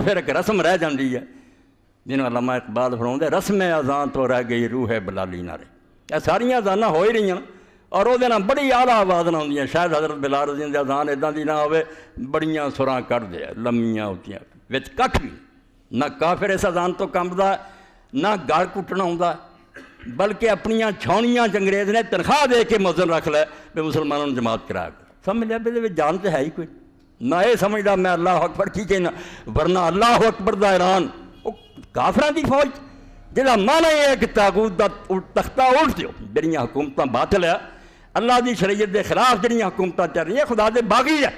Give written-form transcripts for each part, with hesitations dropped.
پھر ایک رسم رہ جاتی ہے جنہوں علامہ اقبال فرماتے رسم اذان تو رہ گئی روح بلالی نہ رہی۔ یہ ساری اذاناں ہو ہی رہی ہیں اور وہ بڑی اعلیٰ آواز نہ ہوندیاں۔ شاید حضرت بلال رضی اللہ عنہ دی اذان ادا دی نہ ہوئے، بڑیاں سراں کٹ دے لمیاں ہوتیاں وچ کٹ بھی نہ کافر اس اذان تو کمبدا نہ گل کٹنا ہوندا، بلکہ اپنیاں چھاؤنیاں انگریز نے تنخواہ دے کے مؤذن رکھ لے بھی مسلمانوں نے جماعت کرا کر۔ سمجھ لیا بھی جان تو ہے ہی کوئی نہ یہ سمجھدا میں اللہ اکبر کی کہنا، ورنہ اللہ اکبر دا اعلان وہ کافراں دی فوج جہاں مانا یہ ہے کہ تاغوت دا تختہ الٹ دیو، جڑیاں حکومتاں باطل ہے، اللہ دی شریعت دے خلاف جڑیاں حکومتاں چل رہی ہیں، خدا دے باغی ہے،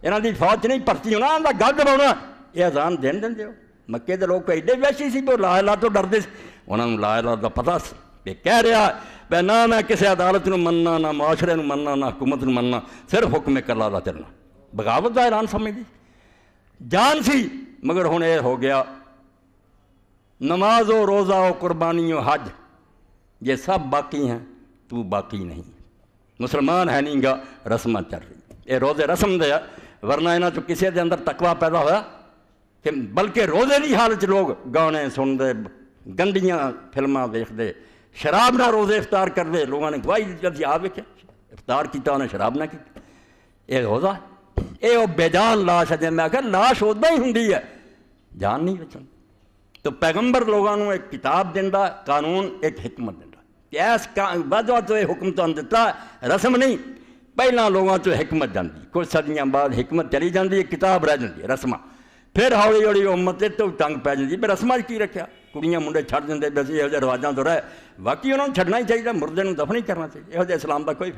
انہاں دی فوج نہیں پرتی ہونا، انہاں دا گل دباؤنا۔ یہ اذان دین دے ہو مکے دے لوگ ایڈے ویسی سی وہ لا الہ تو ڈردے سی، انہوں نے لا الہ دا پتہ سی کہ کہہ رہا ہے نہ میں کسی عدالت نو مننا، نہ معاشرے نو مننا، نہ حکومت نو مننا، صرف حکم اللہ دا چلنا۔ بغاوت دا اعلان سمجھ دی جان سی، مگر ہن یہ ہو گیا نماز و روزہ و قربانی و حج یہ سب باقی ہیں، تو باقی نہیں، مسلمان ہے نہیں گا، رسمیں چل رہی۔ یہ روزے رسم دے ورنہ انہاں چ کسی دے اندر تقوی پیدا ہوا کہ بلکہ روزے دی حالت لوگ گانے سن دے، گندیاں فلماں دیکھ دے، شراب نہ روزے افطار کر دے، لوگوں نے گواہی دی آ ویکھیا افطار کیتا انہیں شراب نہ کی۔ یہ روزہ یہ وہ بے جان لاش ہے، جی میں آخر لاش ادا ہی ہوندی ہے، جان نہیں بچن۔ تو پیغمبر لوگوں کو ایک کتاب دینا، قانون ایک حکمت دینا، اس وجہ تو یہ حکم تو دیتا رسم نہیں، پہلا لوگوں تو حکمت جاندی، کچھ صدیاں بعد حکمت چلی جاندی ہے، کتاب رہ جاندی ہے رسمہ، پھر ہولی ہولی امت تو تنگ پی جاتی ہے۔ رسمہ کی رکھا، کڑیاں منڈے چھڑ دیں بس یہ رواجاں تو رہے، باقی انہوں نے چھڑنا ہی چاہیے، مردے نوں دفن ہی کرنا چاہیے، یہ اسلام کا کوئی